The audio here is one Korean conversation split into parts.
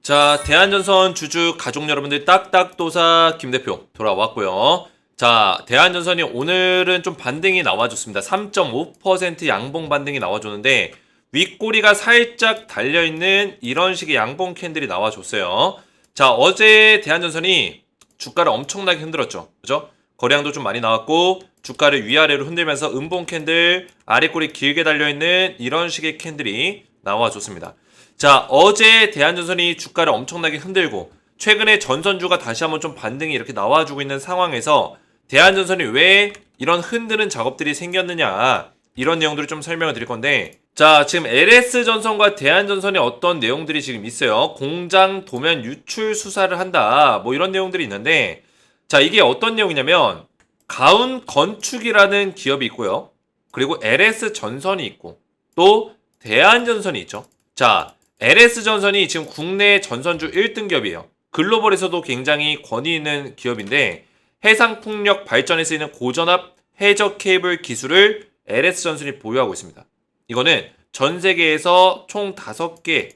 자, 대한전선 주주 가족 여러분들 딱딱도사 김대표 돌아왔고요. 자, 대한전선이 오늘은 좀 반등이 나와줬습니다. 3.5% 양봉 반등이 나와줬는데 윗꼬리가 살짝 달려있는 이런 식의 양봉 캔들이 나와줬어요. 자, 어제 대한전선이 주가를 엄청나게 흔들었죠. 그죠? 거래량도 좀 많이 나왔고 주가를 위아래로 흔들면서 음봉 캔들, 아래꼬리 길게 달려있는 이런 식의 캔들이 나와줬습니다. 자, 어제 대한전선이 주가를 엄청나게 흔들고 최근에 전선주가 다시 한번 좀 반등이 이렇게 나와주고 있는 상황에서 대한전선이 왜 이런 흔드는 작업들이 생겼느냐, 이런 내용들을 좀 설명을 드릴 건데, 자, 지금 LS전선과 대한전선이 어떤 내용들이 지금 있어요. 공장 도면 유출 수사를 한다, 뭐 이런 내용들이 있는데, 자, 이게 어떤 내용이냐면 가운건축이라는 기업이 있고요. 그리고 LS전선이 있고 또 대한전선이 있죠. 자, LS전선이 지금 국내 전선주 1등기업이에요. 글로벌에서도 굉장히 권위 있는 기업인데 해상풍력 발전에 쓰이는 고전압 해저 케이블 기술을 LS전선이 보유하고 있습니다. 이거는 전 세계에서 총 5개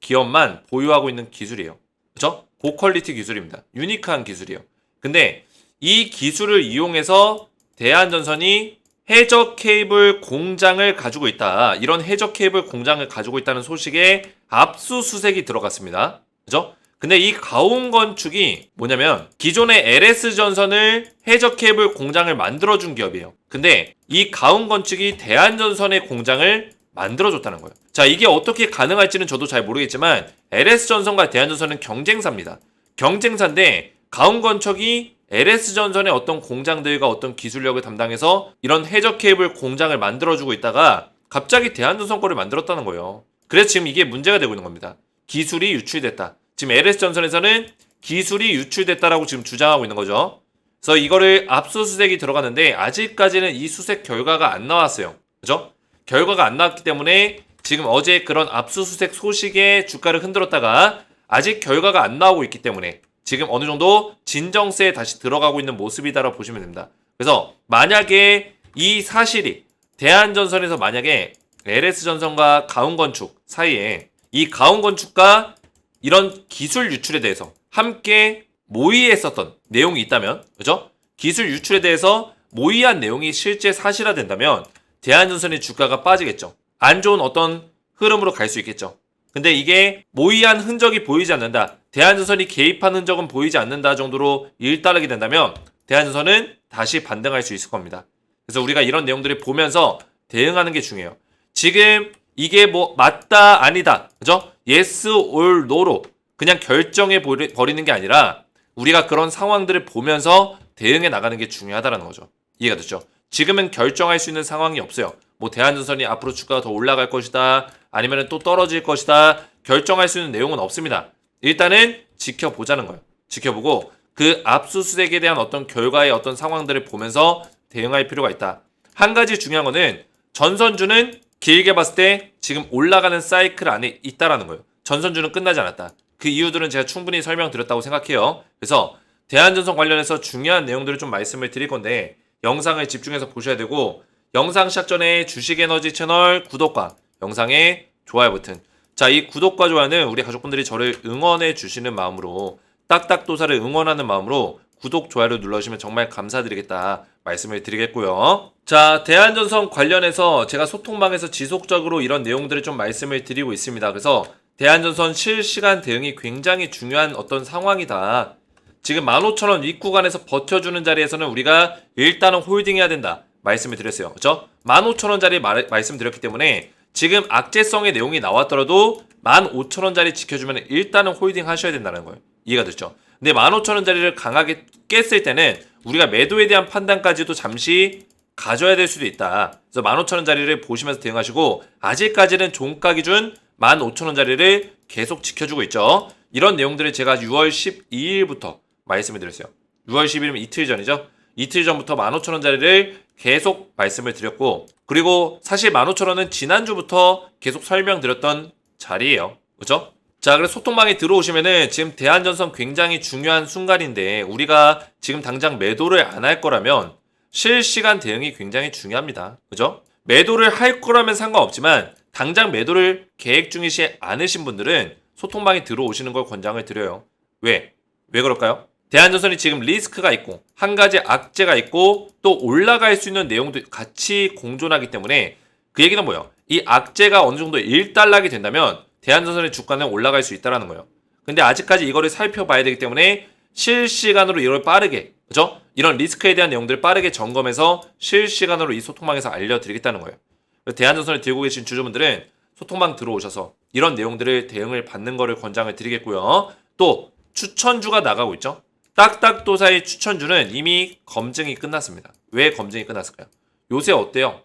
기업만 보유하고 있는 기술이에요. 그렇죠? 고퀄리티 기술입니다. 유니크한 기술이에요. 근데 이 기술을 이용해서 대한전선이 해저 케이블 공장을 가지고 있다. 이런 해저 케이블 공장을 가지고 있다는 소식에 압수수색이 들어갔습니다. 그죠? 근데 이 가온건축이 뭐냐면 기존의 LS전선을 해저 케이블 공장을 만들어준 기업이에요. 근데 이 가온건축이 대한전선의 공장을 만들어줬다는 거예요. 자, 이게 어떻게 가능할지는 저도 잘 모르겠지만 LS전선과 대한전선은 경쟁사입니다. 경쟁사인데 가온건축이 LS전선의 어떤 공장들과 어떤 기술력을 담당해서 이런 해저 케이블 공장을 만들어주고 있다가 갑자기 대한전선 거를 만들었다는 거예요. 그래서 지금 이게 문제가 되고 있는 겁니다. 기술이 유출됐다. 지금 LS전선에서는 기술이 유출됐다라고 지금 주장하고 있는 거죠. 그래서 이거를 압수수색이 들어갔는데 아직까지는 이 수색 결과가 안 나왔어요. 그죠? 결과가 안 나왔기 때문에 지금 어제 그런 압수수색 소식에 주가를 흔들었다가 아직 결과가 안 나오고 있기 때문에 지금 어느 정도 진정세에 다시 들어가고 있는 모습이다라고 보시면 됩니다. 그래서 만약에 이 사실이 대한전선에서 만약에 LS전선과 가온건축 사이에 이 가온건축과 이런 기술 유출에 대해서 함께 모의했었던 내용이 있다면, 그죠? 기술 유출에 대해서 모의한 내용이 실제 사실화된다면 대한전선의 주가가 빠지겠죠. 안 좋은 어떤 흐름으로 갈 수 있겠죠. 근데 이게 모의한 흔적이 보이지 않는다. 대한전선이 개입한 흔적은 보이지 않는다 정도로 일따르게 된다면 대한전선은 다시 반등할 수 있을 겁니다. 그래서 우리가 이런 내용들을 보면서 대응하는 게 중요해요. 지금 이게 뭐 맞다 아니다, 그죠? yes or no로 그냥 결정해 버리는 게 아니라 우리가 그런 상황들을 보면서 대응해 나가는 게 중요하다는 거죠. 이해가 됐죠? 지금은 결정할 수 있는 상황이 없어요. 뭐 대한전선이 앞으로 주가가 더 올라갈 것이다, 아니면 또 떨어질 것이다, 결정할 수 있는 내용은 없습니다. 일단은 지켜보자는 거예요. 지켜보고 그 압수수색에 대한 어떤 결과의 어떤 상황들을 보면서 대응할 필요가 있다. 한 가지 중요한 거는 전선주는 길게 봤을 때 지금 올라가는 사이클 안에 있다라는 거예요. 전선주는 끝나지 않았다. 그 이유들은 제가 충분히 설명드렸다고 생각해요. 그래서 대한전선 관련해서 중요한 내용들을 좀 말씀을 드릴 건데 영상을 집중해서 보셔야 되고, 영상 시작 전에 주식에너지 채널 구독과 영상에 좋아요 버튼, 자, 이 구독과 좋아요는 우리 가족분들이 저를 응원해 주시는 마음으로, 딱딱도사를 응원하는 마음으로 구독, 좋아요를 눌러주시면 정말 감사드리겠다 말씀을 드리겠고요. 자, 대한전선 관련해서 제가 소통방에서 지속적으로 이런 내용들을 좀 말씀을 드리고 있습니다. 그래서 대한전선 실시간 대응이 굉장히 중요한 어떤 상황이다. 지금 15,000원 윗구간에서 버텨주는 자리에서는 우리가 일단은 홀딩해야 된다 말씀을 드렸어요. 그렇죠? 15,000원짜리 말씀드렸기 때문에 지금 악재성의 내용이 나왔더라도 15,000원짜리 지켜주면 일단은 홀딩 하셔야 된다는 거예요. 이해가 됐죠? 근데 15,000원짜리를 강하게 깼을 때는 우리가 매도에 대한 판단까지도 잠시 가져야 될 수도 있다. 그래서 15,000원짜리를 보시면서 대응하시고, 아직까지는 종가 기준 15,000원짜리를 계속 지켜주고 있죠. 이런 내용들을 제가 6월 12일부터 말씀을 드렸어요. 6월 10일이면 이틀 전이죠. 이틀 전부터 15,000원짜리를 계속 말씀을 드렸고, 그리고 사실 15,000원은 지난주부터 계속 설명드렸던 자리예요. 그죠? 자, 그래서 소통방에 들어오시면은 지금 대한전선 굉장히 중요한 순간인데 우리가 지금 당장 매도를 안 할 거라면 실시간 대응이 굉장히 중요합니다. 그죠? 매도를 할 거라면 상관없지만 당장 매도를 계획 중이시 않으신 분들은 소통방에 들어오시는 걸 권장을 드려요. 왜? 왜 그럴까요? 대한전선이 지금 리스크가 있고 한 가지 악재가 있고 또 올라갈 수 있는 내용도 같이 공존하기 때문에 그 얘기는 뭐예요? 이 악재가 어느 정도 일단락이 된다면 대한전선의 주가는 올라갈 수 있다는 거예요. 근데 아직까지 이거를 살펴봐야 되기 때문에 실시간으로 이걸 빠르게, 그죠? 이런 리스크에 대한 내용들을 빠르게 점검해서 실시간으로 이 소통방에서 알려드리겠다는 거예요. 대한전선을 들고 계신 주주분들은 소통방 들어오셔서 이런 내용들을 대응을 받는 거를 권장을 드리겠고요. 또 추천주가 나가고 있죠. 딱딱도사의 추천주는 이미 검증이 끝났습니다. 왜 검증이 끝났을까요? 요새 어때요?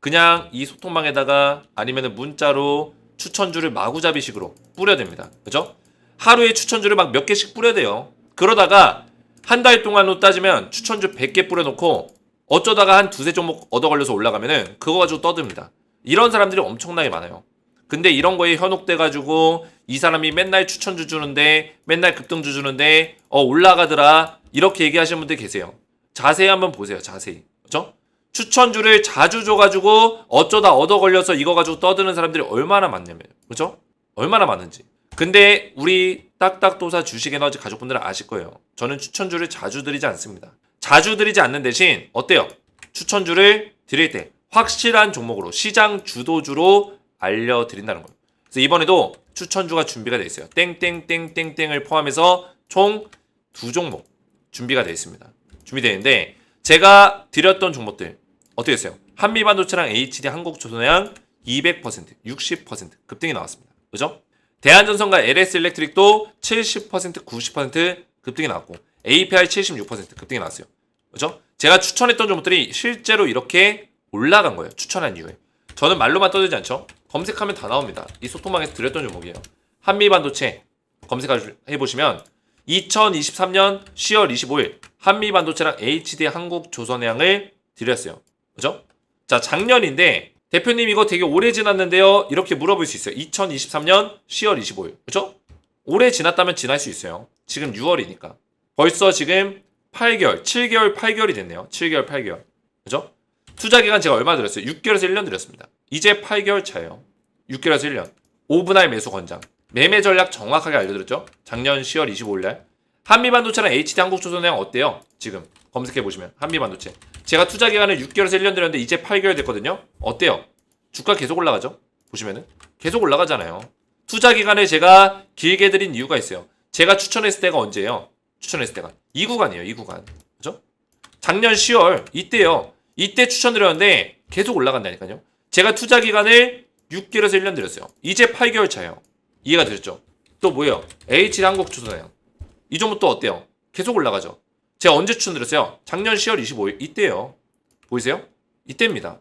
그냥 이 소통방에다가 아니면 문자로 추천주를 마구잡이식으로 뿌려댑니다. 그죠? 하루에 추천주를 막 몇 개씩 뿌려대요. 그러다가 한 달 동안으로 따지면 추천주 100개 뿌려놓고 어쩌다가 한 두세 종목 얻어 걸려서 올라가면은 그거 가지고 떠듭니다. 이런 사람들이 엄청나게 많아요. 근데 이런 거에 현혹돼가지고 이 사람이 맨날 추천주 주는데 맨날 급등주 주는데 올라가더라 이렇게 얘기하시는 분들 계세요. 자세히 한번 보세요. 자세히. 그렇죠? 추천주를 자주 줘가지고 어쩌다 얻어 걸려서 이거 가지고 떠드는 사람들이 얼마나 많냐면 그렇죠? 얼마나 많은지. 근데 우리 딱딱도사 주식에너지 가족분들은 아실 거예요. 저는 추천주를 자주 드리지 않습니다. 자주 드리지 않는 대신 어때요? 추천주를 드릴 때 확실한 종목으로 시장 주도주로 알려드린다는 거예요. 그래서 이번에도 추천주가 준비가 되어 있어요. 땡땡땡땡땡을 포함해서 총 2종목 준비가 되어 있습니다. 준비되어 있는데 제가 드렸던 종목들 어떻게 했어요? 한미반도체랑 HD 한국조선해양 200%, 60% 급등이 나왔습니다. 그죠? 대한전선과 LS일렉트릭도 70%, 90% 급등이 나왔고 API 76% 급등이 나왔어요. 그죠? 제가 추천했던 종목들이 실제로 이렇게 올라간 거예요. 추천한 이후에. 저는 말로만 떠들지 않죠. 검색하면 다 나옵니다. 이 소통방에서 드렸던 종목이에요. 한미반도체 검색해보시면 2023년 10월 25일 한미반도체랑 HD 한국조선해양을 드렸어요. 그죠? 자, 작년인데 대표님 이거 되게 오래 지났는데요. 이렇게 물어볼 수 있어요. 2023년 10월 25일. 그죠? 오래 지났다면 지날 수 있어요. 지금 6월이니까. 벌써 지금 8개월, 7개월, 8개월이 됐네요. 7개월, 8개월. 그죠? 투자 기간 제가 얼마 드렸어요? 6개월에서 1년 드렸습니다. 이제 8개월 차예요. 6개월에서 1년. 오분할 매수 권장. 매매 전략 정확하게 알려드렸죠? 작년 10월 25일날. 한미반도체랑 HD 한국조선해양 어때요? 지금 검색해보시면 한미반도체. 제가 투자 기간을 6개월에서 1년 드렸는데 이제 8개월 됐거든요? 어때요? 주가 계속 올라가죠? 보시면은 계속 올라가잖아요. 투자 기간을 제가 길게 드린 이유가 있어요. 제가 추천했을 때가 언제예요? 추천했을 때가 이 구간이에요. 이 구간. 그죠? 작년 10월 이때요. 이때 추천드렸는데 계속 올라간다니까요. 제가 투자 기간을 6개월에서 1년 드렸어요. 이제 8개월 차예요. 이해가 되셨죠? 또 뭐예요? HD 한국조선해양. 이 종목 또 어때요? 계속 올라가죠. 제가 언제 추천드렸어요? 작년 10월 25일 이때요. 보이세요? 이때입니다.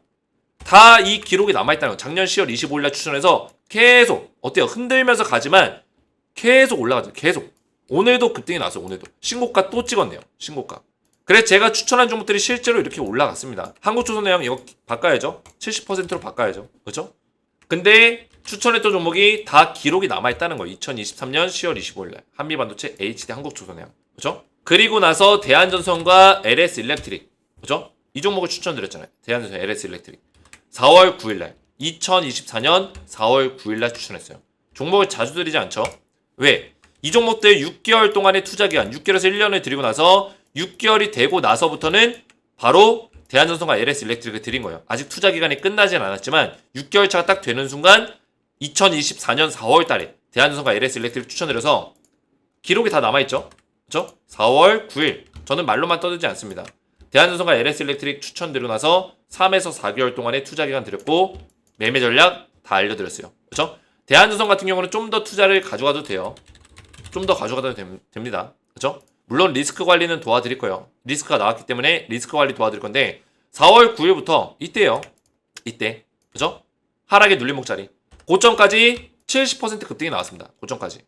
다 이 기록이 남아있다는 거예요. 작년 10월 25일날 추천해서 계속 어때요? 흔들면서 가지만 계속 올라가죠. 계속. 오늘도 급등이 나왔어요. 오늘도. 신고가 또 찍었네요. 신고가. 그래서 제가 추천한 종목들이 실제로 이렇게 올라갔습니다. 한국조선해양 이거 바꿔야죠. 70%로 바꿔야죠. 그렇죠? 근데 추천했던 종목이 다 기록이 남아있다는 거예요. 2023년 10월 25일날 한미반도체 HD 한국조선해양. 그렇죠? 그리고 나서 대한전선과 LS일렉트릭. 그렇죠? 이 종목을 추천드렸잖아요. 대한전선 LS일렉트릭. 4월 9일날 2024년 4월 9일날 추천했어요. 종목을 자주 드리지 않죠? 왜? 이 종목들 6개월 동안의 투자기간 6개월에서 1년을 드리고 나서 6개월이 되고 나서부터는 바로 대한전선과 LS일렉트릭을 드린 거예요. 아직 투자기간이 끝나진 않았지만 6개월 차가 딱 되는 순간 2024년 4월 달에 대한전선과 LS일렉트릭 추천드려서 기록이 다 남아있죠? 그렇죠? 4월 9일 저는 말로만 떠들지 않습니다. 대한전선과 LS일렉트릭 추천드리고 나서 3에서 4개월 동안의 투자기간 드렸고 매매 전략 다 알려드렸어요. 그렇죠? 대한전선 같은 경우는 좀 더 투자를 가져가도 돼요. 좀 더 가져가도 됩니다. 그렇죠? 물론 리스크 관리는 도와드릴 거예요. 리스크가 나왔기 때문에 리스크 관리 도와드릴 건데 4월 9일부터 이때요. 이때. 그죠? 하락의 눌림목자리. 고점까지 70% 급등이 나왔습니다. 고점까지.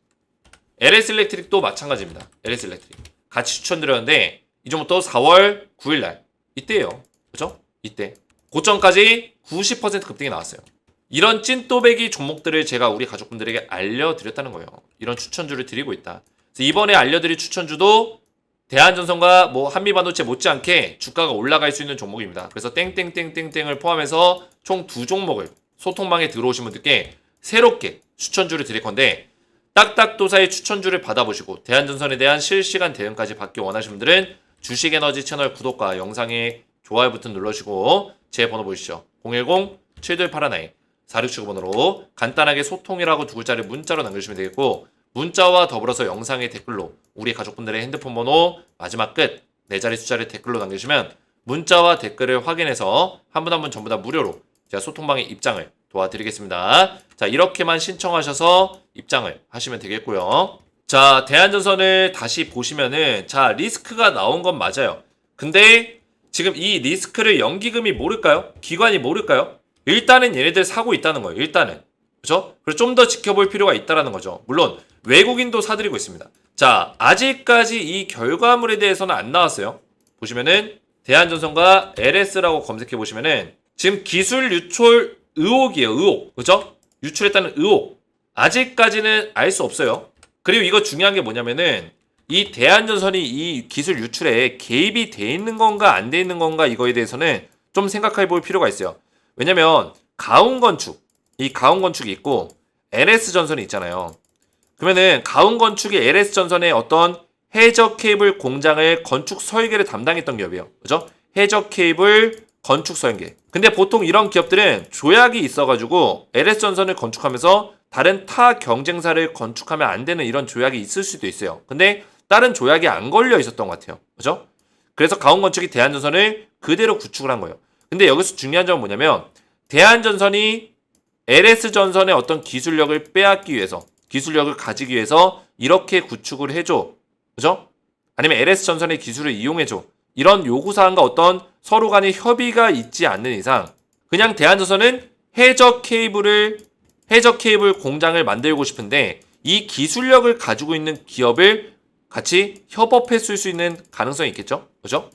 LS일렉트릭도 마찬가지입니다. LS일렉트릭. 같이 추천드렸는데 이 종목도 4월 9일날 이때예요. 그죠? 이때. 고점까지 90% 급등이 나왔어요. 이런 찐또배기 종목들을 제가 우리 가족분들에게 알려드렸다는 거예요. 이런 추천주를 드리고 있다. 그래서 이번에 알려드릴 추천주도 대한전선과 뭐 한미반도체 못지않게 주가가 올라갈 수 있는 종목입니다. 그래서 땡땡땡땡땡을 포함해서 총 2종목을 소통방에 들어오신 분들께 새롭게 추천주를 드릴 건데 딱딱도사의 추천주를 받아보시고 대한전선에 대한 실시간 대응까지 받기 원하시는 분들은 주식에너지 채널 구독과 영상에 좋아요 버튼 눌러주시고 제 번호 보이시죠? 010-7281-4679번으로 간단하게 소통이라고 두 글자를 문자로 남겨주시면 되겠고 문자와 더불어서 영상의 댓글로 우리 가족분들의 핸드폰 번호 마지막 끝 4자리 숫자를 댓글로 남겨주시면 문자와 댓글을 확인해서 한 분 한 분 전부 다 무료로 제가 소통방의 입장을 도와드리겠습니다. 자, 이렇게만 신청하셔서 입장을 하시면 되겠고요. 자, 대한전선을 다시 보시면은 자, 리스크가 나온 건 맞아요. 근데 지금 이 리스크를 연기금이 모를까요? 기관이 모를까요? 일단은 얘네들 사고 있다는 거예요. 일단은. 그렇죠? 그래서 좀 더 지켜볼 필요가 있다라는 거죠. 물론 외국인도 사들이고 있습니다. 자, 아직까지 이 결과물에 대해서는 안 나왔어요. 보시면은 대한전선과 LS라고 검색해 보시면은 지금 기술 유출 의혹이에요. 의혹. 그죠? 유출했다는 의혹. 아직까지는 알 수 없어요. 그리고 이거 중요한 게 뭐냐면은 이 대한전선이 이 기술 유출에 개입이 돼 있는 건가 안 돼 있는 건가 이거에 대해서는 좀 생각해 볼 필요가 있어요. 왜냐면 가운건축, 이 가운건축이 있고 LS전선이 있잖아요. 그러면은 가운건축이 LS전선의 어떤 해저 케이블 공장을 건축 설계를 담당했던 기업이에요. 그죠? 해저 케이블 건축 설계. 근데 보통 이런 기업들은 조약이 있어가지고 LS전선을 건축하면서 다른 타 경쟁사를 건축하면 안 되는 이런 조약이 있을 수도 있어요. 근데 다른 조약이 안 걸려 있었던 것 같아요. 그죠? 그래서 가온건축이 대한전선을 그대로 구축을 한 거예요. 근데 여기서 중요한 점은 뭐냐면 대한전선이 LS전선의 어떤 기술력을 빼앗기 위해서 기술력을 가지기 위해서 이렇게 구축을 해줘. 그죠? 아니면 LS전선의 기술을 이용해줘. 이런 요구사항과 어떤 서로 간의 협의가 있지 않는 이상 그냥 대한전선은 해저 케이블 공장을 만들고 싶은데 이 기술력을 가지고 있는 기업을 같이 협업했을 수 있는 가능성이 있겠죠? 그죠?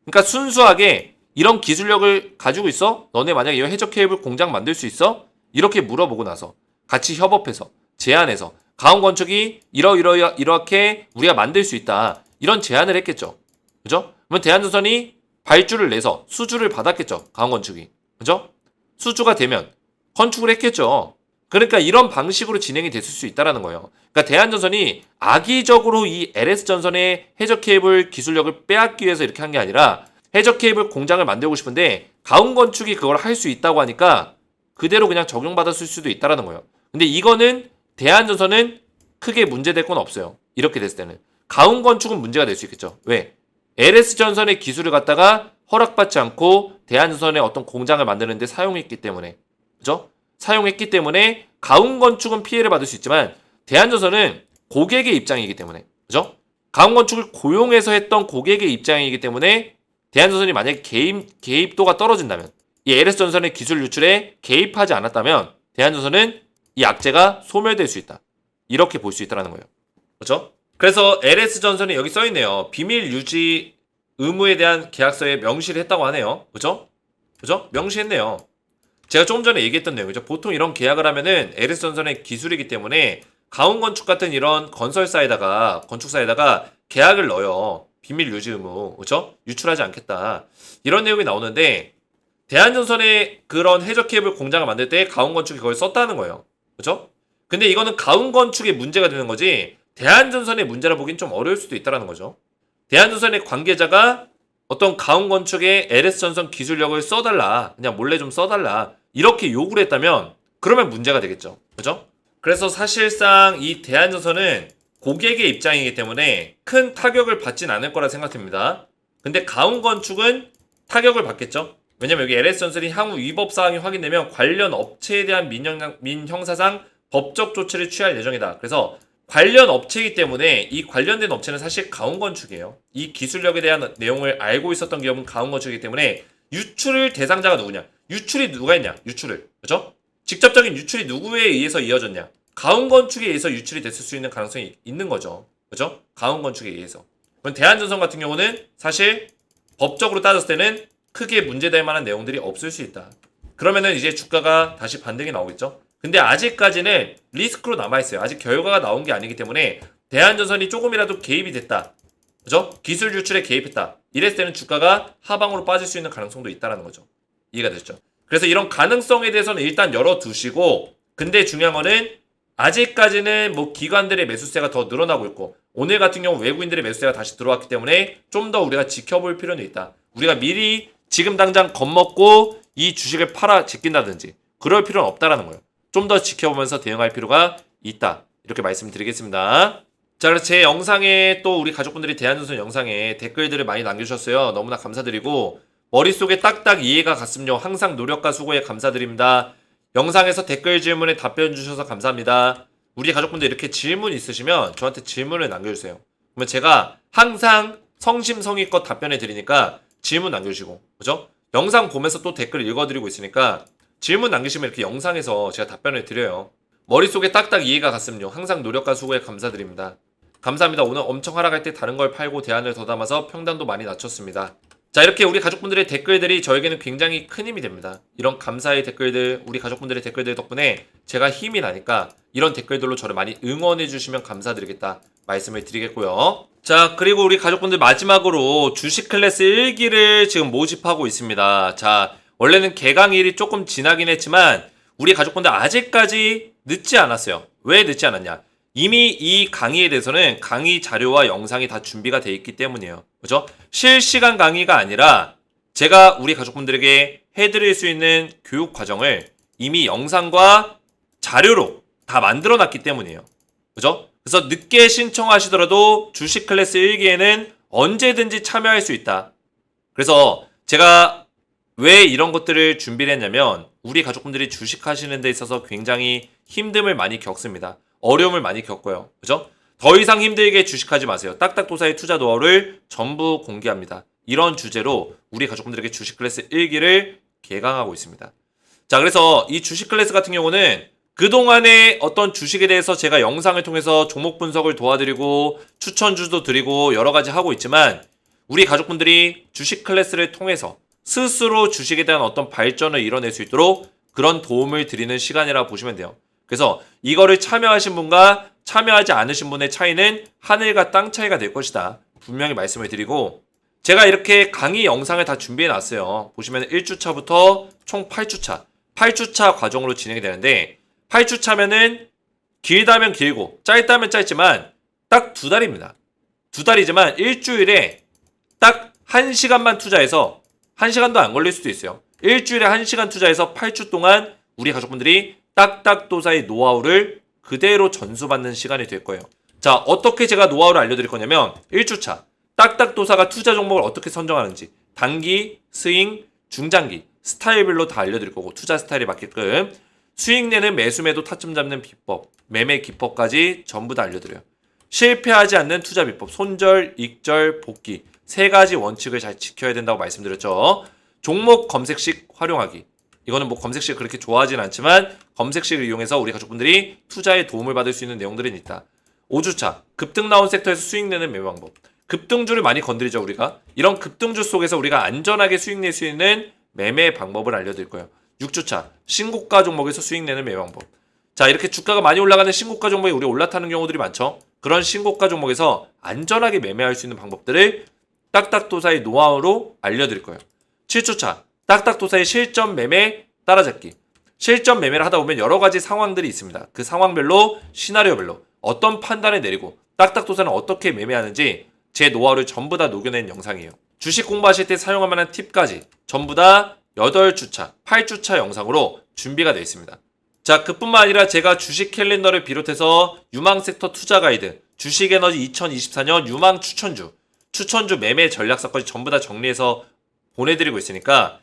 그러니까 순수하게 이런 기술력을 가지고 있어? 너네 만약에 이 해저 케이블 공장 만들 수 있어? 이렇게 물어보고 나서 같이 협업해서 제안해서 가온건축이 이렇게 우리가 만들 수 있다. 이런 제안을 했겠죠. 그죠? 그러면 대한전선이 발주를 내서 수주를 받았겠죠. 가온건축이. 그죠? 수주가 되면 건축을 했겠죠. 그러니까 이런 방식으로 진행이 됐을 수 있다는 거예요. 그러니까 대한전선이 악의적으로 이 LS전선의 해저 케이블 기술력을 빼앗기 위해서 이렇게 한 게 아니라 해저 케이블 공장을 만들고 싶은데 가온건축이 그걸 할 수 있다고 하니까 그대로 그냥 적용받았을 수도 있다는 거예요. 근데 이거는 대한전선은 크게 문제될 건 없어요. 이렇게 됐을 때는. 가온건축은 문제가 될 수 있겠죠. 왜? LS전선의 기술을 갖다가 허락받지 않고 대한전선의 어떤 공장을 만드는데 사용했기 때문에. 그죠? 사용했기 때문에 가온건축은 피해를 받을 수 있지만 대한전선은 고객의 입장이기 때문에. 그죠? 가온건축을 고용해서 했던 고객의 입장이기 때문에 대한전선이 만약에 개입도가 떨어진다면 이 LS전선의 기술 유출에 개입하지 않았다면 대한전선은 이 악재가 소멸될 수 있다. 이렇게 볼 수 있다는 거예요. 그렇죠? 그래서 LS전선이 여기 써있네요. 비밀 유지 의무에 대한 계약서에 명시를 했다고 하네요. 그죠? 그죠? 명시했네요. 제가 조금 전에 얘기했던 내용이죠. 보통 이런 계약을 하면은 LS전선의 기술이기 때문에 가온건축 같은 이런 건축사에다가 계약을 넣어요. 비밀 유지 의무. 그죠? 유출하지 않겠다. 이런 내용이 나오는데 대한전선의 그런 해저 케이블 공장을 만들 때 가온건축이 그걸 썼다는 거예요. 그죠? 근데 이거는 가온건축의 문제가 되는 거지 대한전선의 문제라 보긴 좀 어려울 수도 있다는 거죠. 대한전선의 관계자가 어떤 가온건축의 LS전선 기술력을 써달라. 그냥 몰래 좀 써달라. 이렇게 요구를 했다면 그러면 문제가 되겠죠. 그죠? 그래서 사실상 이 대한전선은 고객의 입장이기 때문에 큰 타격을 받진 않을 거라 생각됩니다. 근데 가온건축은 타격을 받겠죠. 왜냐면 여기 LS전선이 향후 위법 사항이 확인되면 관련 업체에 대한 민형사상 법적 조치를 취할 예정이다. 그래서 관련 업체이기 때문에 이 관련된 업체는 사실 가온건축이에요. 이 기술력에 대한 내용을 알고 있었던 기업은 가온건축이기 때문에 유출 대상자가 누구냐? 유출이 누가 했냐? 유출을. 그죠? 직접적인 유출이 누구에 의해서 이어졌냐? 가온건축에 의해서 유출이 됐을 수 있는 가능성이 있는 거죠. 그죠? 가온건축에 의해서. 그럼 대한전선 같은 경우는 사실 법적으로 따졌을 때는 크게 문제될 만한 내용들이 없을 수 있다. 그러면은 이제 주가가 다시 반등이 나오겠죠? 근데 아직까지는 리스크로 남아있어요. 아직 결과가 나온 게 아니기 때문에 대한전선이 조금이라도 개입이 됐다. 그죠? 기술 유출에 개입했다. 이랬을 때는 주가가 하방으로 빠질 수 있는 가능성도 있다는 거죠. 이해가 되시죠? 그래서 이런 가능성에 대해서는 일단 열어두시고 근데 중요한 거는 아직까지는 뭐 기관들의 매수세가 더 늘어나고 있고 오늘 같은 경우 외국인들의 매수세가 다시 들어왔기 때문에 좀 더 우리가 지켜볼 필요는 있다. 우리가 미리 지금 당장 겁먹고 이 주식을 팔아 제낀다든지 그럴 필요는 없다라는 거예요. 좀 더 지켜보면서 대응할 필요가 있다. 이렇게 말씀드리겠습니다. 자, 그래서 제 영상에 또 우리 가족분들이 대한전선 영상에 댓글들을 많이 남겨주셨어요. 너무나 감사드리고 머릿속에 딱딱 이해가 갔음요. 항상 노력과 수고에 감사드립니다. 영상에서 댓글 질문에 답변 주셔서 감사합니다. 우리 가족분들 이렇게 질문 있으시면 저한테 질문을 남겨주세요. 그러면 제가 항상 성심성의껏 답변해 드리니까 질문 남겨주시고, 그죠? 영상 보면서 또 댓글 읽어드리고 있으니까 질문 남기시면 이렇게 영상에서 제가 답변을 드려요. 머릿속에 딱딱 이해가 갔음요. 항상 노력과 수고에 감사드립니다. 감사합니다. 오늘 엄청 하락할 때 다른 걸 팔고 대안을 더 담아서 평단도 많이 낮췄습니다. 자, 이렇게 우리 가족분들의 댓글들이 저에게는 굉장히 큰 힘이 됩니다. 이런 감사의 댓글들, 우리 가족분들의 댓글들 덕분에 제가 힘이 나니까 이런 댓글들로 저를 많이 응원해 주시면 감사드리겠다 말씀을 드리겠고요. 자, 그리고 우리 가족분들 마지막으로 주식 클래스 1기를 지금 모집하고 있습니다. 자, 원래는 개강일이 조금 지나긴 했지만 우리 가족분들 아직까지 늦지 않았어요. 왜 늦지 않았냐? 이미 이 강의에 대해서는 강의 자료와 영상이 다 준비가 돼 있기 때문이에요. 그죠? 실시간 강의가 아니라 제가 우리 가족분들에게 해드릴 수 있는 교육 과정을 이미 영상과 자료로 다 만들어 놨기 때문이에요. 그죠? 그래서 늦게 신청하시더라도 주식 클래스 1기에는 언제든지 참여할 수 있다. 그래서 제가 왜 이런 것들을 준비를 했냐면 우리 가족분들이 주식하시는 데 있어서 굉장히 힘듦을 많이 겪습니다. 어려움을 많이 겪고요. 그죠? 더 이상 힘들게 주식하지 마세요. 딱딱도사의 투자 노하우를 전부 공개합니다. 이런 주제로 우리 가족분들에게 주식 클래스 1기를 개강하고 있습니다. 자, 그래서 이 주식 클래스 같은 경우는 그동안의 어떤 주식에 대해서 제가 영상을 통해서 종목 분석을 도와드리고 추천주도 드리고 여러 가지 하고 있지만 우리 가족분들이 주식 클래스를 통해서 스스로 주식에 대한 어떤 발전을 이뤄낼 수 있도록 그런 도움을 드리는 시간이라 보시면 돼요. 그래서 이거를 참여하신 분과 참여하지 않으신 분의 차이는 하늘과 땅 차이가 될 것이다. 분명히 말씀을 드리고 제가 이렇게 강의 영상을 다 준비해 놨어요. 보시면 1주차부터 총 8주차 8주차 과정으로 진행이 되는데 8주차면은 길다면 길고 짧다면 짧지만 딱 2달입니다. 2달이지만 일주일에 딱 1시간만 투자해서 1시간도 안 걸릴 수도 있어요. 일주일에 1시간 투자해서 8주 동안 우리 가족분들이 딱딱도사의 노하우를 그대로 전수받는 시간이 될 거예요. 자, 어떻게 제가 노하우를 알려드릴 거냐면 1주차 딱딱도사가 투자 종목을 어떻게 선정하는지 단기, 스윙, 중장기 스타일별로 다 알려드릴 거고 투자 스타일에 맞게끔 수익 내는 매수매도 타점 잡는 비법, 매매 기법까지 전부 다 알려드려요. 실패하지 않는 투자 비법, 손절, 익절, 복귀 3가지 원칙을 잘 지켜야 된다고 말씀드렸죠. 종목 검색식 활용하기. 이거는 뭐 검색식 그렇게 좋아하진 않지만 검색식을 이용해서 우리 가족분들이 투자에 도움을 받을 수 있는 내용들은 있다. 5주차 급등 나온 섹터에서 수익 내는 매매 방법. 급등주를 많이 건드리죠 우리가. 이런 급등주 속에서 우리가 안전하게 수익 낼 수 있는 매매 방법을 알려드릴 거예요. 6주차 신고가 종목에서 수익 내는 매매 방법. 자, 이렇게 주가가 많이 올라가는 신고가 종목에 우리 올라타는 경우들이 많죠. 그런 신고가 종목에서 안전하게 매매할 수 있는 방법들을 딱딱도사의 노하우로 알려드릴 거예요. 7주차 딱딱도사의 실전 매매 따라잡기. 실전 매매를 하다 보면 여러 가지 상황들이 있습니다. 그 상황별로 시나리오별로 어떤 판단을 내리고 딱딱도사는 어떻게 매매하는지 제 노하우를 전부 다 녹여낸 영상이에요. 주식 공부하실 때 사용할 만한 팁까지 전부 다 8주차, 8주차 영상으로 준비가 되어 있습니다. 자, 그뿐만 아니라 제가 주식 캘린더를 비롯해서 유망섹터 투자 가이드, 주식에너지 2024년 유망 추천주 매매 전략서까지 전부 다 정리해서 보내드리고 있으니까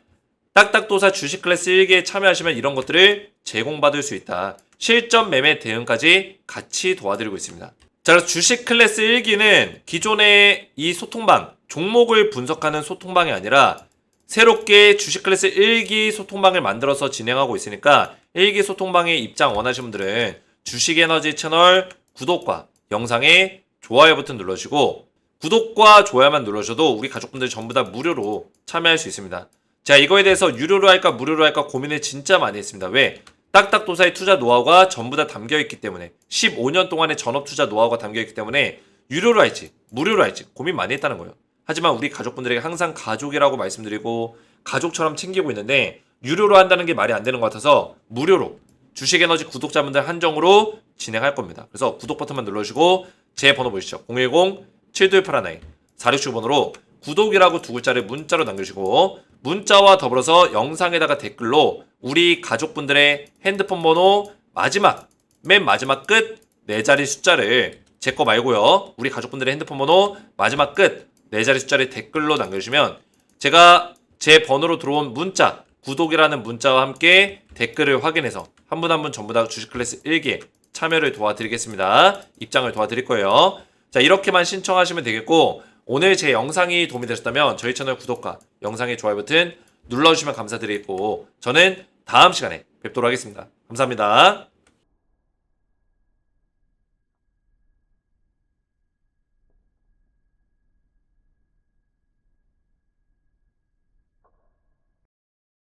딱딱도사 주식 클래스 1기에 참여하시면 이런 것들을 제공받을 수 있다. 실전 매매 대응까지 같이 도와드리고 있습니다. 자, 그래서 주식 클래스 1기는 기존의 이 소통방, 종목을 분석하는 소통방이 아니라 새롭게 주식 클래스 1기 소통방을 만들어서 진행하고 있으니까 1기 소통방에 입장 원하시는 분들은 주식에너지 채널 구독과 영상에 좋아요 버튼 눌러주시고 구독과 좋아요만 눌러주셔도 우리 가족분들 전부 다 무료로 참여할 수 있습니다. 제가 이거에 대해서 유료로 할까 무료로 할까 고민을 진짜 많이 했습니다. 왜? 딱딱도사의 투자 노하우가 전부 다 담겨있기 때문에 15년 동안의 전업투자 노하우가 담겨있기 때문에 유료로 할지 무료로 할지 고민 많이 했다는 거예요. 하지만 우리 가족분들에게 항상 가족이라고 말씀드리고 가족처럼 챙기고 있는데 유료로 한다는 게 말이 안 되는 것 같아서 무료로 주식에너지 구독자분들 한정으로 진행할 겁니다. 그래서 구독 버튼만 눌러주시고 제 번호 보시죠. 010-7281-4679번으로 구독이라고 두 글자를 문자로 남겨주시고 문자와 더불어서 영상에다가 댓글로 우리 가족분들의 핸드폰 번호 맨 마지막 끝 4자리 숫자를 제 거 말고요. 우리 가족분들의 핸드폰 번호 마지막 끝 4자리 숫자를 댓글로 남겨주시면 제가 제 번호로 들어온 문자 구독이라는 문자와 함께 댓글을 확인해서 한 분 한 분 전부 다 주식 클래스 1기에 참여를 도와드리겠습니다. 입장을 도와드릴 거예요. 자, 이렇게만 신청하시면 되겠고 오늘 제 영상이 도움이 되셨다면 저희 채널 구독과 영상의 좋아요 버튼 눌러주시면 감사드리겠고 저는 다음 시간에 뵙도록 하겠습니다. 감사합니다.